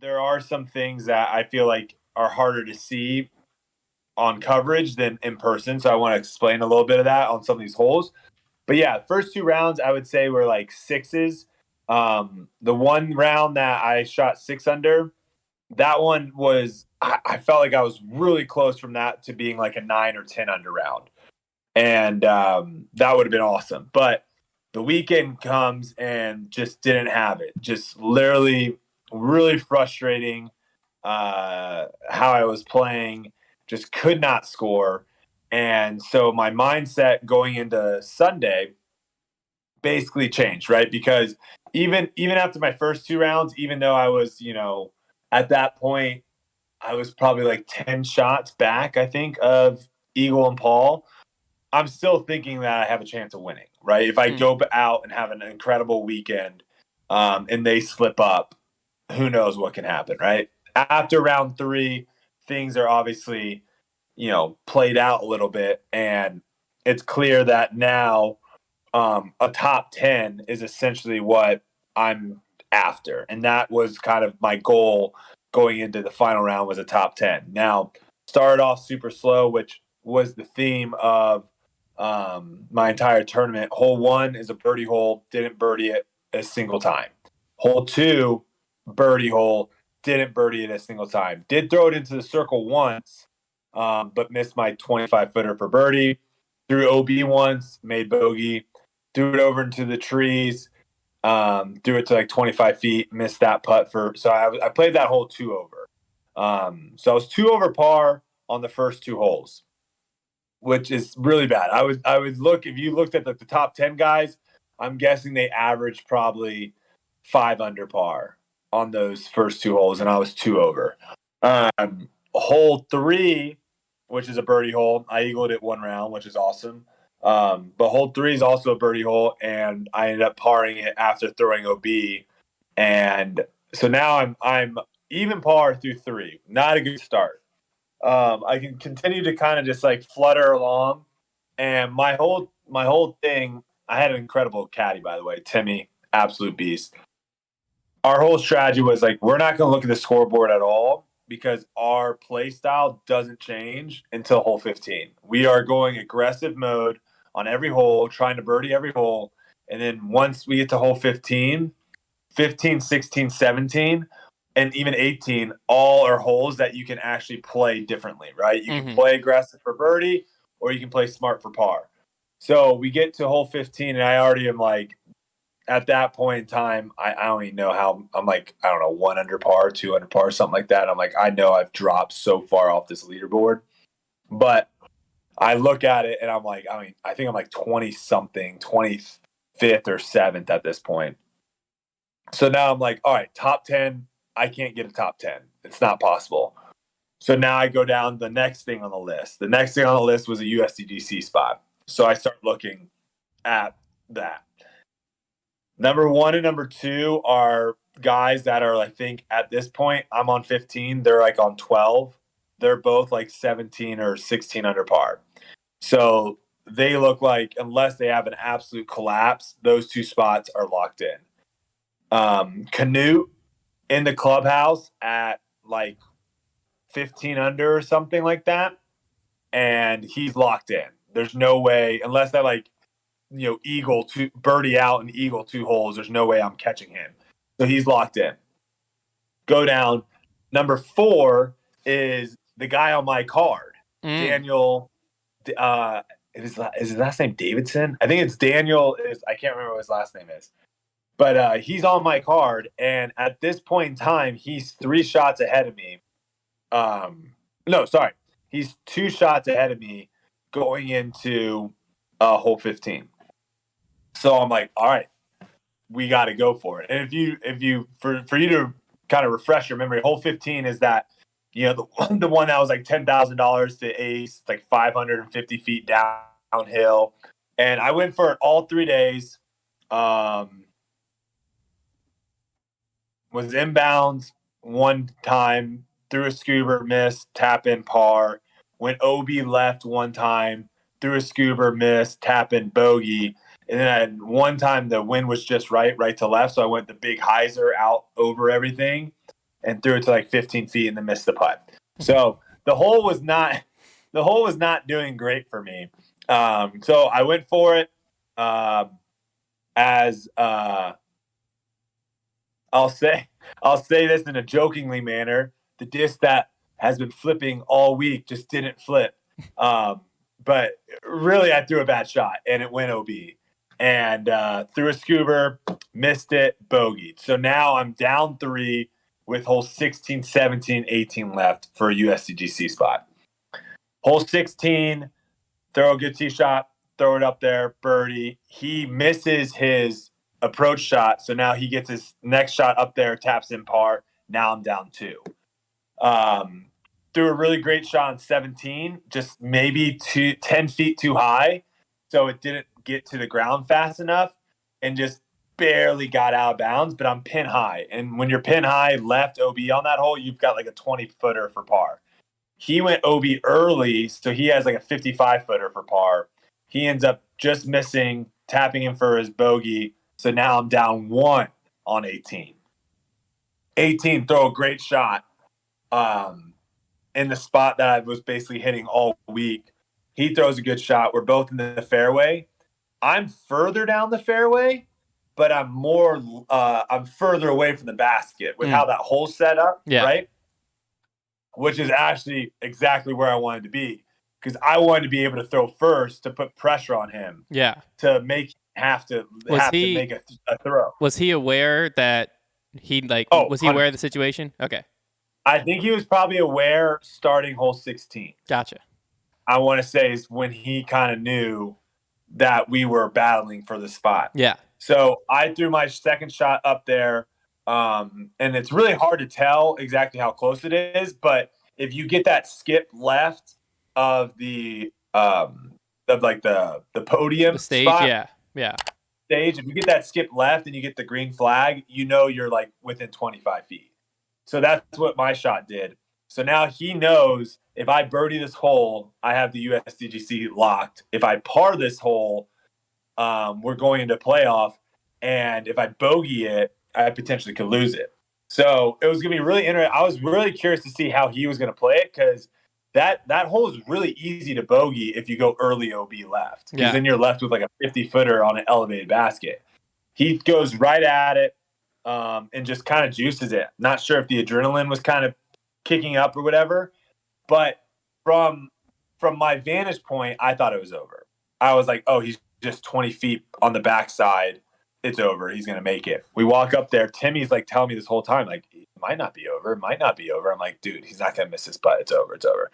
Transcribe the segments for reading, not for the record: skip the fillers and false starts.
there are some things that I feel like are harder to see on coverage than in person. So I want to explain a little bit of that on some of these holes. But yeah, first two rounds I would say were like sixes. The one round that I shot 6 under, that one was I felt like I was really close from that to being like a 9 or 10 under round, and that would have been awesome. But the weekend comes and just didn't have it. Just literally, really frustrating. How I was playing, just could not score, and so my mindset going into Sunday basically changed, right? Because even after my first two rounds, even though I was, at that point, I was probably like 10 shots back, I think, of Eagle and Paul. I'm still thinking that I have a chance of winning, right? If I go out and have an incredible weekend, and they slip up, who knows what can happen, right? After round three, things are obviously, played out a little bit, and it's clear that now a top 10 is essentially what I'm after. And that was kind of my goal going into the final round, was a top 10. Now, started off super slow, which was the theme of my entire tournament. Hole one is a birdie hole, didn't birdie it a single time. Hole two, birdie hole, didn't birdie it a single time. Did throw it into the circle once, but missed my 25-footer for birdie. Threw OB once, made bogey. Threw it over into the trees, threw it to like 25 feet, missed that putt so I played that hole 2 over. So I was 2 over par on the first two holes, which is really bad. I would look, if you looked at the top 10 guys, I'm guessing they averaged probably 5 under par on those first two holes, and I was 2 over. Hole three, which is a birdie hole, I eagled it 1 round, which is awesome. But hole three is also a birdie hole, and I ended up parring it after throwing OB. And so now I'm even par through three. Not a good start. I can continue to kind of just like flutter along. And my whole thing, I had an incredible caddy, by the way, Timmy, absolute beast. Our whole strategy was like, we're not going to look at the scoreboard at all, because our play style doesn't change until hole 15. We are going aggressive mode on every hole, trying to birdie every hole. And then once we get to hole 15, 15, 16, 17, and even 18, all are holes that you can actually play differently, right? You can play aggressive for birdie, or you can play smart for par. So we get to hole 15, and I already am like, at that point in time, I don't even know how. I'm like, I don't know, 1 under par, 2 under par, something like that. I'm like, I know I've dropped so far off this leaderboard. But I look at it and I'm like, I think I'm like 20 something, 25th or 7th at this point. So now I'm like, all right, top 10, I can't get a top 10. It's not possible. So now I go down the next thing on the list. The next thing on the list was a USDGC spot. So I start looking at that. Number one and number two are guys that are, I think, at this point, I'm on 15. They're like on 12. They're both like 17 or 16 under par. So they look like, unless they have an absolute collapse, those two spots are locked in. Canute in the clubhouse at like 15 under or something like that. And he's locked in. There's no way, unless that like, eagle two, birdie out and eagle 2 holes, there's no way I'm catching him. So he's locked in. Go down. Number 4 is the guy on my card, Daniel. Is his last name Davidson? I think it's Daniel. I can't remember what his last name is. But he's on my card, and at this point in time, he's 3 shots ahead of me. No, sorry. He's 2 shots ahead of me going into hole 15. So I'm like, all right, we got to go for it. And if you for you to kind of refresh your memory, hole 15 is that, the one that was like $10,000 to ace, like 550 feet downhill. And I went for it all 3 days. Was inbounds one time, threw a scuba, missed, tap in par. Went OB left one time, threw a scuba, missed, tap in bogey. And then one time the wind was just right to left. So I went the big hyzer out over everything and threw it to like 15 feet and then missed the putt. So the hole was not doing great for me. So I went for it as I'll say this in a jokingly manner. The disc that has been flipping all week just didn't flip. But really, I threw a bad shot, and it went OB. And threw a scuba, missed it, bogeyed. So now I'm down 3 with holes 16, 17, 18 left for a USDGC spot. Hole 16, throw a good tee shot, throw it up there, birdie. He misses his approach shot, so now he gets his next shot up there, taps in par. Now I'm down 2. Threw a really great shot on 17, just maybe 10 feet too high, so it didn't get to the ground fast enough and just barely got out of bounds, but I'm pin high. And when you're pin high left OB on that hole, you've got like a 20-footer for par. He went OB early, so he has like a 55-footer for par. He ends up just missing, tapping in for his bogey. So now I'm down 1 on 18. 18, throw a great shot in the spot that I was basically hitting all week. He throws a good shot. We're both in the fairway. I'm further down the fairway, but I'm further away from the basket with how that hole's set up, right? Which is actually exactly where I wanted to be, because I wanted to be able to throw first to put pressure on him. Yeah. To make him have to make a throw. Was he aware that was he aware of the situation? Okay. I think he was probably aware starting hole 16. Gotcha. I want to say is when he kind of knew that we were battling for the spot. Yeah. So I threw my second shot up there. And it's really hard to tell exactly how close it is, but if you get that skip left of the podium, the stage spot, stage, if you get that skip left and you get the green flag, you're like within 25 feet. So that's what my shot did. So now he knows if I birdie this hole, I have the USDGC locked. If I par this hole, we're going into playoff, and if I bogey it, I potentially could lose it. So it was going to be really interesting. I was really curious to see how he was going to play it, because that hole is really easy to bogey if you go early OB left, because then you're left with like a 50-footer on an elevated basket. He goes right at it and just kind of juices it. Not sure if the adrenaline was kind of kicking up or whatever, but from my vantage point, I thought it was over. I was like, oh, he's just 20 feet on the backside. It's over. He's going to make it. We walk up there. Timmy's like telling me this whole time, like, it might not be over. It might not be over. I'm like, dude, he's not going to miss his putt. It's over. It's over.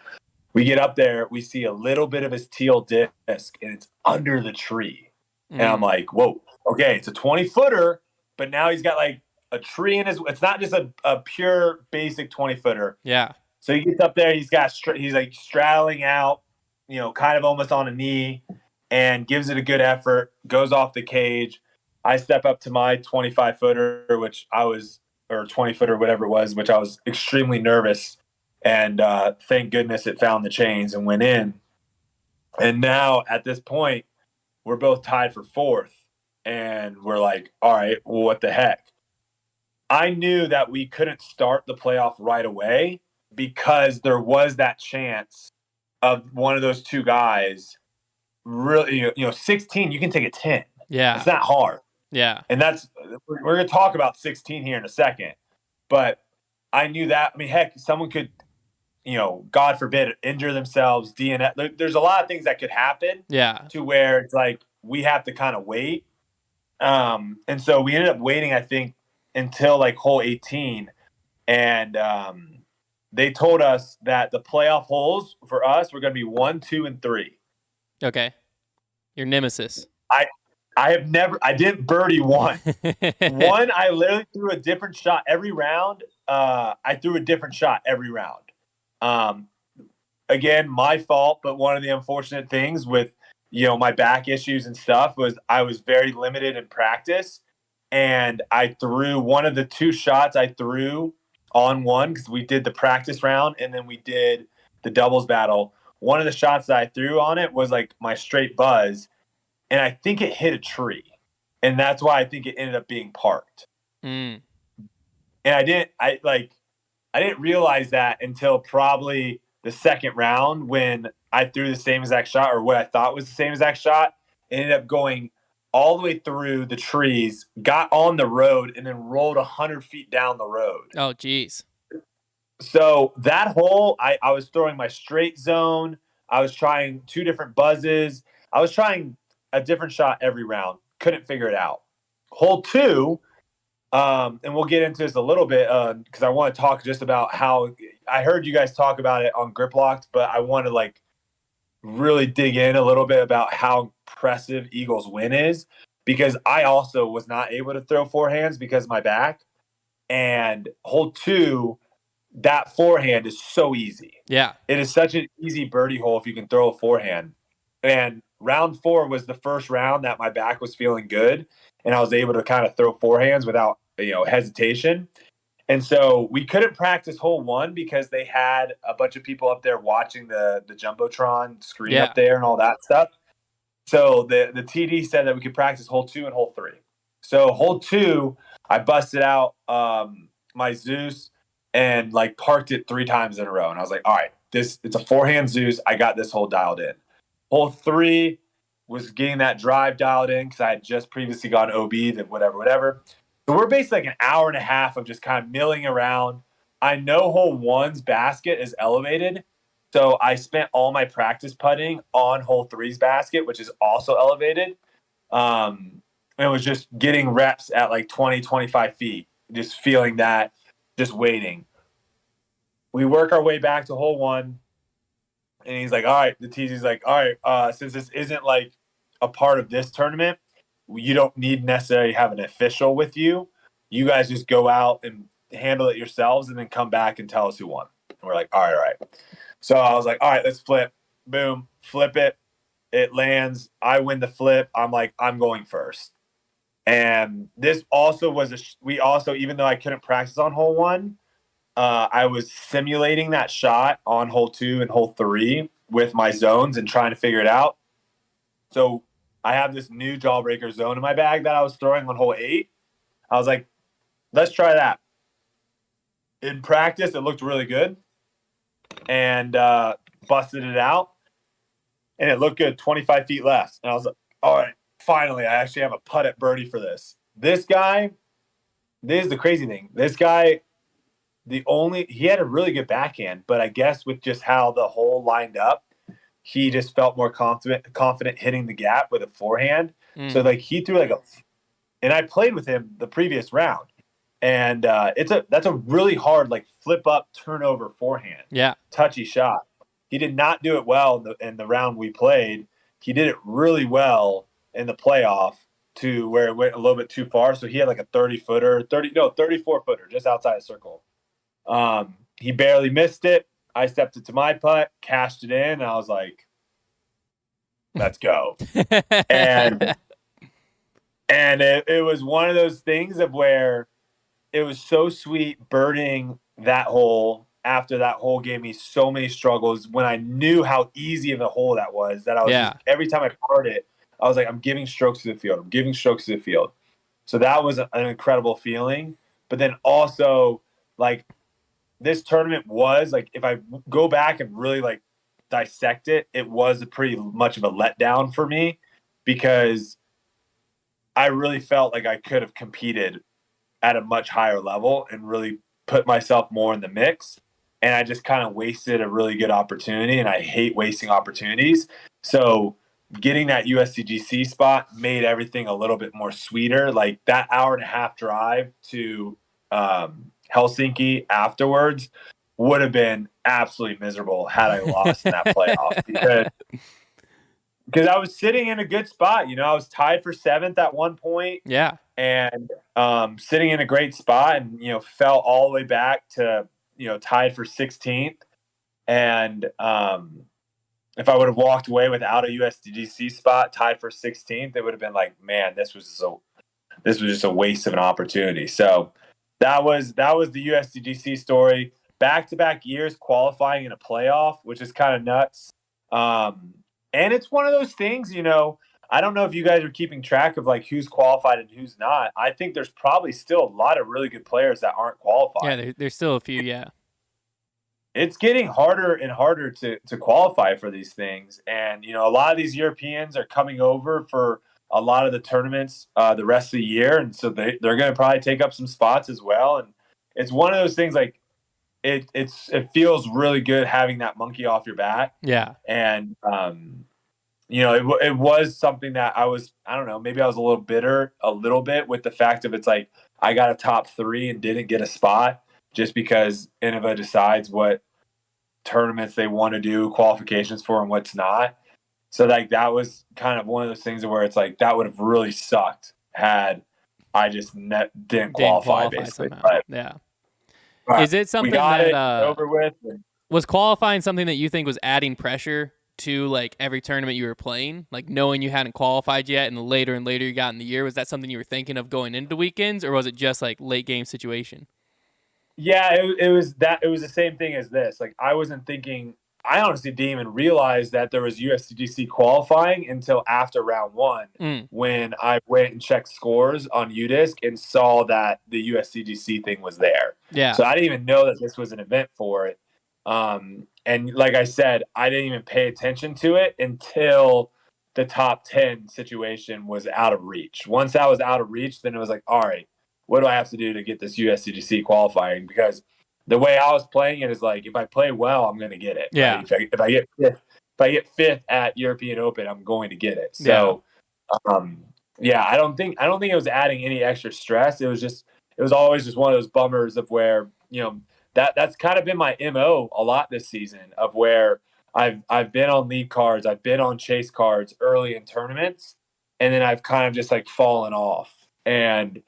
We get up there. We see a little bit of his teal disc, and it's under the tree. And I'm like, whoa, okay, it's a 20-footer, but now he's got like a tree in his – it's not just a pure basic 20-footer. Yeah. So he gets up there. He's like straddling out, kind of almost on a knee, and gives it a good effort, goes off the cage. I step up to my 25-footer, or 20-footer, whatever it was, which I was extremely nervous. And thank goodness it found the chains and went in. And now at this point, we're both tied for 4th. And we're like, all right, well, what the heck? I knew that we couldn't start the playoff right away, because there was that chance of one of those two guys really, 16, you can take a 10. Yeah. It's not hard. Yeah. And we're going to talk about 16 here in a second. But I knew that. I mean, heck, someone could, God forbid, injure themselves, DNF. There's a lot of things that could happen. Yeah. To where it's like we have to kind of wait. And so we ended up waiting, I think, until like hole 18. And they told us that the playoff holes for us were going to be 1, 2, and 3. Okay. Your nemesis. I didn't birdie one. One, I literally threw a different shot every round. I threw a different shot every round. Again, my fault, but one of the unfortunate things with, my back issues and stuff was I was very limited in practice. And I threw one of the 2 shots I threw on one, because we did the practice round and then we did the doubles battle. One of the shots that I threw on it was like my straight buzz. And I think it hit a tree. And that's why I think it ended up being parked. And I didn't realize that until probably the second round when I threw the same exact shot, or what I thought was the same exact shot. It ended up going all the way through the trees, got on the road, and then rolled 100 feet down the road. Oh, geez. So that hole, I was throwing my straight zone. I was trying 2 different buzzes. I was trying a different shot every round. Couldn't figure it out. Hole 2, and we'll get into this a little bit because I want to talk just about how I heard you guys talk about it on Grip Locked, but I want to like really dig in a little bit about how impressive Eagles' win is, because I also was not able to throw forehands because of my back. And hole 2, that forehand is so easy. Yeah. It is such an easy birdie hole if you can throw a forehand. And round 4 was the first round that my back was feeling good, and I was able to kind of throw forehands without, hesitation. And so we couldn't practice hole 1 because they had a bunch of people up there watching the jumbotron screen up there and all that stuff. So the TD said that we could practice hole 2 and hole 3. So hole 2, I busted out my Zeus and like parked it 3 times in a row. And I was like, all right, it's a forehand Zeus. I got this hole dialed in. Hole 3 was getting that drive dialed in because I had just previously gone OB, then whatever. So we're basically like an hour and a half of just kind of milling around. I know hole 1's basket is elevated. So I spent all my practice putting on hole 3's basket, which is also elevated. And it was just getting reps at like 20, 25 feet, just feeling that, just waiting. We work our way back to hole 1, and he's like, all right, the TZ's like, all right, since this isn't like a part of this tournament, you don't need necessarily have an official with you. You guys just go out and handle it yourselves and then come back and tell us who won. And we're like, all right. So I was like, all right, let's flip. Boom, flip it. It lands. I win the flip. I'm like, I'm going first. And this also was we also, even though I couldn't practice on hole 1, I was simulating that shot on hole 2 and hole 3 with my zones and trying to figure it out. So I have this new jawbreaker zone in my bag that I was throwing on hole 8. I was like, let's try that. In practice, it looked really good, and busted it out, and it looked good 25 feet left. And I was like, all right, finally, I actually have a putt at birdie for this. This is the crazy thing. This guy, he had a really good backhand, but I guess with just how the hole lined up, he just felt more confident hitting the gap with a forehand. So like he threw and I played with him the previous round, and that's a really hard like flip up turnover forehand. Yeah, touchy shot. He did not do it well in the round we played. He did it really well in the playoff to where it went a little bit too far. So he had like a 34-footer just outside the circle. He barely missed it. I stepped it to my putt, cashed it in, and I was like, let's go. and it was one of those things of where it was so sweet birding that hole after that hole gave me so many struggles when I knew how easy of a hole that was, that I was just, every time I parred it, I was like, I'm giving strokes to the field. I'm giving strokes to the field. So that was an incredible feeling. But then also, like, this tournament was, like, if I go back and really, like, dissect it, it was a pretty much of a letdown for me because I really felt like I could have competed at a much higher level and really put myself more in the mix. And I just kind of wasted a really good opportunity, and I hate wasting opportunities. So getting that USDGC spot made everything a little bit more sweeter. Like that hour and a half drive to Helsinki afterwards would have been absolutely miserable had I lost in that playoff because I was sitting in a good spot. I was tied for 7th at one point. Yeah. And sitting in a great spot, and, fell all the way back to, tied for 16th. And if I would have walked away without a USDGC spot, tied for 16th, it would have been like, man, this was just a waste of an opportunity. So that was the USDGC story. Back-to-back years qualifying in a playoff, which is kind of nuts. And it's one of those things, I don't know if you guys are keeping track of like who's qualified and who's not. I think there's probably still a lot of really good players that aren't qualified. Yeah, there's still a few, yeah. it's getting harder and harder to qualify for these things. And, a lot of these Europeans are coming over for a lot of the tournaments the rest of the year. And so they're going to probably take up some spots as well. And it's one of those things like it feels really good having that monkey off your back. Yeah. And, it was something that I don't know, maybe I was a little bitter a little bit with the fact of it's like I got a top 3 and didn't get a spot just because Innova decides what tournaments they want to do qualifications for and what's not. So like that was kind of one of those things where it's like that would have really sucked had I just didn't qualify basically. Somehow. But, yeah. Right. Is it something we got that it over with? Was qualifying something that you think was adding pressure to like every tournament you were playing, like knowing you hadn't qualified yet, and the later and later you got in the year? Was that something you were thinking of going into weekends, or was it just like late game situation? Yeah, it was that. It was the same thing as this. Like I wasn't thinking. I honestly didn't even realize that there was USDGC qualifying until after round 1 when I went and checked scores on UDisc and saw that the USDGC thing was there. Yeah. So I didn't even know that this was an event for it. And like I said, I didn't even pay attention to it until the top 10 situation was out of reach. Once that was out of reach, then it was like, all right, what do I have to do to get this USDGC qualifying? Because the way I was playing it is like, if I play well, I'm going to get it. Yeah. Right? If I get fifth at European Open, I'm going to get it. So, I don't think it was adding any extra stress. It was always just one of those bummers of where, that's kind of been my MO a lot this season of where I've been on lead cards, I've been on chase cards early in tournaments, and then I've kind of just like fallen off. And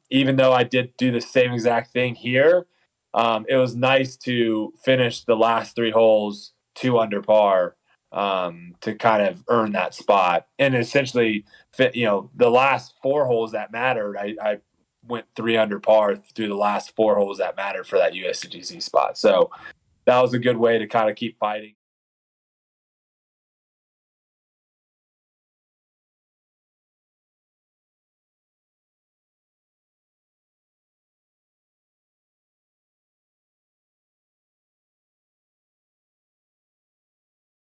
even though I did do the same exact thing here, it was nice to finish the last 3 holes 2 under par to kind of earn that spot. And essentially, the last 4 holes that mattered, I went 3 under par through the last 4 holes that mattered for that USDGC spot. So that was a good way to kind of keep fighting.